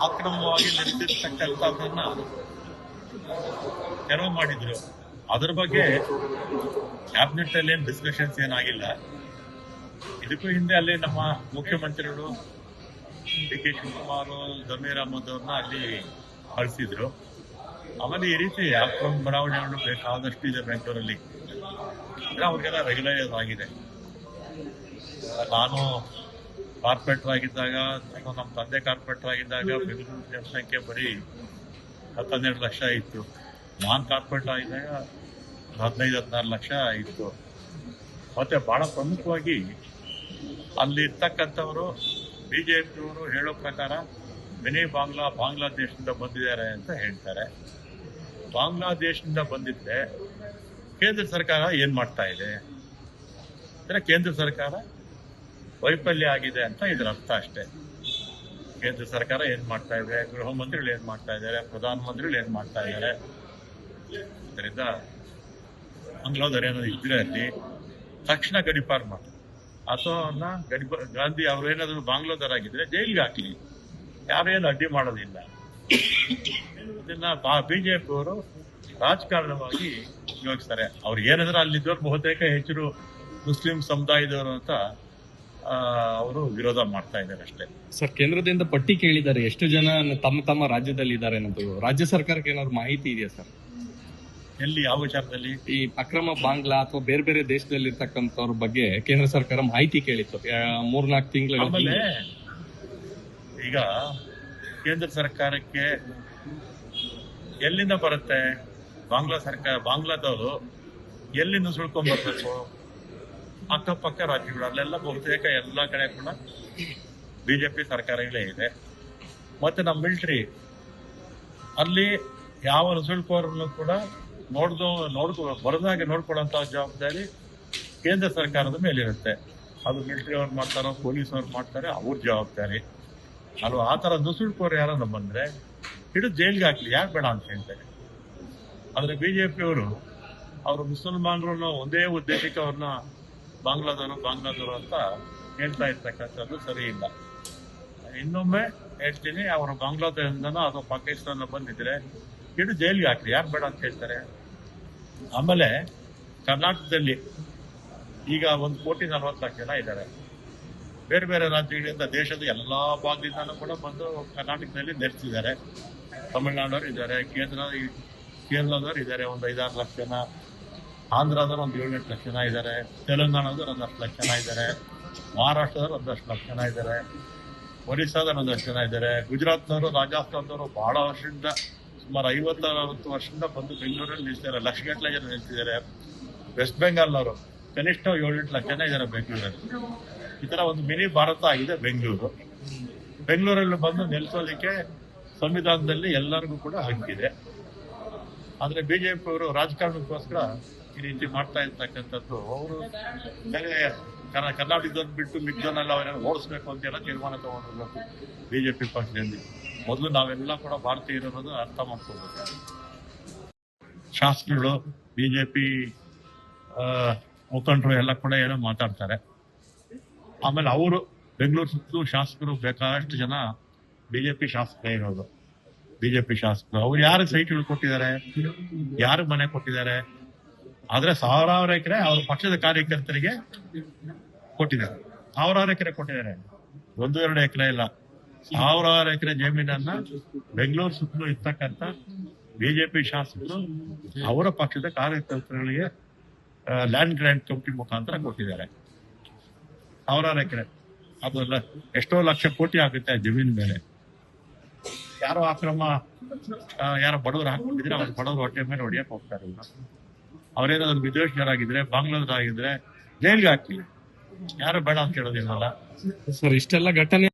ಅಕ್ರಮವಾಗಿ ನಡೆಸಿರ್ತಕ್ಕಂಥದ್ದನ್ನ ತೆರವು ಮಾಡಿದ್ರು. ಅದ್ರ ಬಗ್ಗೆ ಕ್ಯಾಬಿನೆಟ್ ಅಲ್ಲಿ ಏನ್ ಡಿಸ್ಕಷನ್ಸ್ ಏನಾಗಿಲ್ಲ. ಇದಕ್ಕೂ ಹಿಂದೆ ಅಲ್ಲಿ ನಮ್ಮ ಮುಖ್ಯಮಂತ್ರಿಗಳು ಡಿ ಕೆ ಶಿವಕುಮಾರ್, ಜಮೀರ್ ಅಹಮದ್ ಅವ್ರನ್ನ ಅಲ್ಲಿ ಕಳಿಸಿದ್ರು. ಆಮೇಲೆ ಈ ರೀತಿ ಅಕ್ರಮ ಬಡಾವಣೆಗಳು ಬೇಕಾದಷ್ಟು ಇದೆ ಬೆಂಗಳೂರಲ್ಲಿ. ಅವ್ರಿಗೆಲ್ಲ ರೆಗ್ಯುಲರೈಸ್ ಆಗಿದೆ. ನಾನು ಕಾರ್ಪೊರೇಟರ್ ಆಗಿದ್ದಾಗ, ನಮ್ಮ ತಂದೆ ಕಾರ್ಪೊರೇಟರ್ ಆಗಿದ್ದಾಗ ಬೆಂಗಳೂರು ಜನಸಂಖ್ಯೆ ಬರೀ 12 ಲಕ್ಷ ಇತ್ತು. ನಾನ್ ಕಾರ್ಪೊರೇಟರ್ ಆಗಿದ್ದಾಗ 15-16 ಲಕ್ಷ ಇತ್ತು. ಮತ್ತೆ ಬಹಳ ಪ್ರಮುಖವಾಗಿ ಅಲ್ಲಿ ಇರ್ತಕ್ಕಂಥವರು ಬಿಜೆಪಿಯವರು ಹೇಳೋ ಪ್ರಕಾರ ಮಿನಿ ಬಾಂಗ್ಲಾದೇಶದಿಂದ ಬಂದಿದ್ದಾರೆ ಅಂತ ಹೇಳ್ತಾರೆ. ಬಾಂಗ್ಲಾದೇಶದಿಂದ ಬಂದಿದ್ರೆ ಕೇಂದ್ರ ಸರ್ಕಾರ ಏನ್ ಮಾಡ್ತಾ ಇದೆ ಅಂದ್ರೆ ಕೇಂದ್ರ ಸರ್ಕಾರ ವೈಫಲ್ಯ ಆಗಿದೆ ಅಂತ ಇದರ ಅರ್ಥ ಅಷ್ಟೇ. ಕೇಂದ್ರ ಸರ್ಕಾರ ಏನ್ ಮಾಡ್ತಾ ಇದೆ, ಗೃಹ ಮಂತ್ರಿಗಳು ಏನ್ ಮಾಡ್ತಾ ಇದ್ದಾರೆ, ಪ್ರಧಾನಮಂತ್ರಿಗಳು ಏನ್ ಮಾಡ್ತಾ ಇದ್ದಾರೆ. ಇದರಿಂದ ಬಾಂಗ್ಲಾದೇಶ ಏನಾದ್ರು ಇದ್ರೆ ಅಲ್ಲಿ ತಕ್ಷಣ ಗಡಿಪಾರ್ ಮಾಡಿ, ಅಥವಾ ಗಾಂಧಿ ಅವ್ರು ಏನಾದ್ರು ಬಾಂಗ್ಲಾದೇಶ ಆಗಿದ್ರೆ ಜೈಲಿಗೆ ಹಾಕಲಿ, ಯಾರೇನು ಅಡ್ಡಿ ಮಾಡೋದಿಲ್ಲ. ಇದನ್ನ ಬಿಜೆಪಿ ಅವರು ರಾಜಕಾರಣವಾಗಿ ಉಪಯೋಗಿಸ್ತಾರೆ. ಅವ್ರು ಏನಂದ್ರೆ ಅಲ್ಲಿದ್ದವ್ರು ಬಹುತೇಕ ಹೆಚ್ಚು ಮುಸ್ಲಿಂ ಸಮುದಾಯದವರು ಅಂತ ಅವರು ವಿರೋಧ ಮಾಡ್ತಾ ಇದ್ದಾರೆ ಅಷ್ಟೇ. ಸರ್, ಕೇಂದ್ರದಿಂದ ಪಟ್ಟಿ ಕೇಳಿದ್ದಾರೆ, ಎಷ್ಟು ಜನ ತಮ್ಮ ರಾಜ್ಯದಲ್ಲಿ ಇದ್ದಾರೆ ಅನ್ನೋದು. ರಾಜ್ಯ ಸರ್ಕಾರಕ್ಕೆ ಏನಾದ್ರು ಮಾಹಿತಿ ಇದೆಯಾ ಸರ್? ಎಲ್ಲಿ, ಯಾವ ವಿಚಾರದಲ್ಲಿ? ಈ ಅಕ್ರಮ ಬಾಂಗ್ಲಾ ಅಥವಾ ಬೇರೆ ಬೇರೆ ದೇಶದಲ್ಲಿ ಇರ್ತಕ್ಕಂಥವ್ರ ಬಗ್ಗೆ ಕೇಂದ್ರ ಸರ್ಕಾರ ಮಾಹಿತಿ ಕೇಳಿತ್ತು 3-4 ತಿಂಗಳ. ಆಮೇಲೆ ಈಗ ಕೇಂದ್ರ ಸರ್ಕಾರಕ್ಕೆ ಎಲ್ಲಿಂದ ಬರುತ್ತೆ ಬಾಂಗ್ಲಾದವರು ಎಲ್ಲಿ ನುಸುಳ್ಕೊಂಡ್ ಬರ್ಬೇಕು? ಅಕ್ಕಪಕ್ಕ ರಾಜ್ಯಗಳು, ಅಲ್ಲೆಲ್ಲ ಬಹುತೇಕ ಎಲ್ಲ ಕಡೆ ಕೂಡ ಬಿಜೆಪಿ ಸರ್ಕಾರಗಳೇ ಇದೆ. ಮತ್ತೆ ನಮ್ಮ ಮಿಲಿಟರಿ ಅಲ್ಲಿ ಯಾವ ನುಸುಳ್ಕೋರನ್ನು ಕೂಡ ಬರದಾಗೆ ನೋಡ್ಕೊಳ್ಳುವಂತ ಜವಾಬ್ದಾರಿ ಕೇಂದ್ರ ಸರ್ಕಾರದ ಮೇಲಿರುತ್ತೆ. ಅದು ಮಿಲಿಟರಿ ಅವ್ರು ಮಾಡ್ತಾರೋ, ಪೊಲೀಸ್ ಅವ್ರು ಮಾಡ್ತಾರೆ, ಅವ್ರ ಜವಾಬ್ದಾರಿ ಅಲ್ವಾ. ಆ ತರ ನುಸುಳ್ಕೋರು ಯಾರನ್ನ ಬಂದ್ರೆ ಹಿಡಿದು ಜೈಲ್ಗೆ ಹಾಕ್ಲಿ, ಯಾಕೆ ಬೇಡ ಅಂತ ಹೇಳ್ತಾರೆ. ಆದ್ರೆ ಬಿಜೆಪಿಯವರು ಅವರು ಮುಸಲ್ಮಾನರನ್ನ ಒಂದೇ ಉದ್ದೇಶಕ್ಕೆ ಅವ್ರನ್ನ ಬಾಂಗ್ಲಾದವರು ಅಂತ ಹೇಳ್ತಾ ಇರ್ತಕ್ಕಂಥದ್ದು ಸರಿ ಇಲ್ಲ. ಇನ್ನೊಮ್ಮೆ ಹೇಳ್ತೀನಿ, ಅವರು ಬಾಂಗ್ಲಾದೇಶದಿಂದನೋ ಅಥವಾ ಪಾಕಿಸ್ತಾನ ಬಂದಿದ್ರೆ ಹಿಡಿದು ಜೈಲಿಗೆ ಹಾಕ್ಲಿ, ಯಾಕೆ ಬೇಡ ಅಂತ ಹೇಳ್ತಾರೆ. ಆಮೇಲೆ ಕರ್ನಾಟಕದಲ್ಲಿ ಈಗ 1,40,00,000 ಜನ ಇದ್ದಾರೆ. ಬೇರೆ ಬೇರೆ ರಾಜ್ಯಗಳಿಂದ, ದೇಶದ ಎಲ್ಲಾ ಭಾಗದಿಂದನೂ ಕೂಡ ಬಂದು ಕರ್ನಾಟಕದಲ್ಲಿ ನೆಲೆಸಿದ್ದಾರೆ. ತಮಿಳುನಾಡವ್ರು ಇದ್ದಾರೆ, ಕೇರಳದವ್ರು ಇದ್ದಾರೆ, 5-6 ಲಕ್ಷ ಜನ. ಆಂಧ್ರದವ್ರು 7-8 ಲಕ್ಷ ಜನ ಇದ್ದಾರೆ. ತೆಲಂಗಾಣದವ್ರು 1 ಲಕ್ಷ ಜನ ಇದ್ದಾರೆ. ಮಹಾರಾಷ್ಟ್ರದವ್ರು 1 ಲಕ್ಷ ಜನ ಇದ್ದಾರೆ. ಒರಿಸ್ಸಾದವ್ರು 1 ಜನ ಇದ್ದಾರೆ. ಗುಜರಾತ್ನವರು, ರಾಜಸ್ಥಾನದವರು ಬಹಳ ವರ್ಷದಿಂದ, ಸುಮಾರು 50-60 ವರ್ಷದಿಂದ ಬಂದು ಬೆಂಗಳೂರಲ್ಲಿ ನಿಲ್ಸಿದ್ದಾರೆ. ಲಕ್ಷಗಟ್ಟಲೆ ಜನ ನಿಲ್ಸಿದ್ದಾರೆ. ವೆಸ್ಟ್ ಬೆಂಗಾಲ್ನವರು ಕನಿಷ್ಠ 7-8 ಲಕ್ಷ ಜನ ಇದ್ದಾರೆ ಬೆಂಗಳೂರಲ್ಲಿ. ಈ ತರ ಒಂದು ಮಿನಿ ಭಾರತ ಆಗಿದೆ ಬೆಂಗಳೂರು. ಬೆಂಗಳೂರಲ್ಲಿ ಬಂದು ನೆಲೆಸೋದಕ್ಕೆ ಸಂವಿಧಾನದಲ್ಲಿ ಎಲ್ಲರಿಗೂ ಕೂಡ ಹಕ್ಕಿದೆ. ಆದ್ರೆ ಬಿಜೆಪಿ ಅವರು ರಾಜಕಾರಣಕ್ಕೋಸ್ಕರ ಈ ರೀತಿ ಮಾಡ್ತಾ ಇರ್ತಕ್ಕಂಥದ್ದು. ಅವರು ಕರ್ನಾಟಕದವ್ರು ಬಿಟ್ಟು ಮಿಕ್ದನ್ನೆಲ್ಲ ಅವರನ್ನು ಓಡಿಸ್ಬೇಕು ಅಂತೆಲ್ಲ ತೀರ್ಮಾನ ತಗೊಂಡಿರ್ಬೇಕು ಬಿಜೆಪಿ ಪಕ್ಷದಲ್ಲಿ. ಮೊದಲು ನಾವೆಲ್ಲ ಕೂಡ ಭಾರತೀಯರು ಅನ್ನೋದು ಅರ್ಥ ಮಾಡ್ಕೋಬೇಕು. ಶಾಸಕರು, ಬಿಜೆಪಿ ಮುಖಂಡರು ಎಲ್ಲ ಕೂಡ ಏನೋ ಮಾತಾಡ್ತಾರೆ. ಆಮೇಲೆ ಅವರು ಬೆಂಗಳೂರು ಸುತ್ತಲೂ ಶಾಸಕರು ಬೇಕಾದಷ್ಟು ಜನ ಬಿಜೆಪಿ ಶಾಸಕರೇ ಇರೋದು. ಬಿಜೆಪಿ ಶಾಸಕರು ಅವ್ರು ಯಾರು ಸೈಟ್ಗಳು ಕೊಟ್ಟಿದ್ದಾರೆ, ಯಾರು ಮನೆ ಕೊಟ್ಟಿದ್ದಾರೆ? ಆದ್ರೆ 1000 ಎಕರೆ ಅವ್ರ ಪಕ್ಷದ ಕಾರ್ಯಕರ್ತರಿಗೆ ಕೊಟ್ಟಿದ್ದಾರೆ. 1000 ಎಕರೆ ಕೊಟ್ಟಿದ್ದಾರೆ, 1-2 ಎಕರೆ ಇಲ್ಲ. 1000 ಎಕರೆ ಜಮೀನನ್ನ ಬೆಂಗಳೂರು ಸುತ್ತಲೂ ಇರ್ತಕ್ಕಂಥ ಬಿಜೆಪಿ ಶಾಸಕರು ಅವರ ಪಕ್ಷದ ಕಾರ್ಯಕರ್ತರಿಗೆ ಲ್ಯಾಂಡ್ ಗ್ರಾಂಟ್ ಕಮಿಟಿ ಮುಖಾಂತರ ಕೊಟ್ಟಿದ್ದಾರೆ. 1000 ಎಕರೆ, ಅದಲ್ಲ ಎಷ್ಟೋ ಲಕ್ಷ ಕೋಟಿ ಆಗುತ್ತೆ ಆ ಜಮೀನ್ ಮೇಲೆ. ಯಾರೋ ಅಕ್ರಮ, ಯಾರೋ ಬಡವರು ಹಾಕೊಂಡಿದ್ರೆ ಅವ್ರು ಬಡವರು ಹೊಟ್ಟೆ ಮೇಲೆ ಹೊಡಿಯಕ್ಕೆ ಹೋಗ್ತಾರೆ. ಅವ್ರೇನಾದ್ರು ವಿದೇಶಿಯರಾಗಿದ್ರೆ, ಬಾಂಗ್ಲಾದೇಶ ಆಗಿದ್ರೆ ಜೈಲ್ಗೆ ಹಾಕಿ, ಯಾರು ಬೇಡ ಅಂತ ಹೇಳೋದಿಲ್ಲಲ್ಲ ಸರ್. ಇಷ್ಟೆಲ್ಲ ಘಟನೆ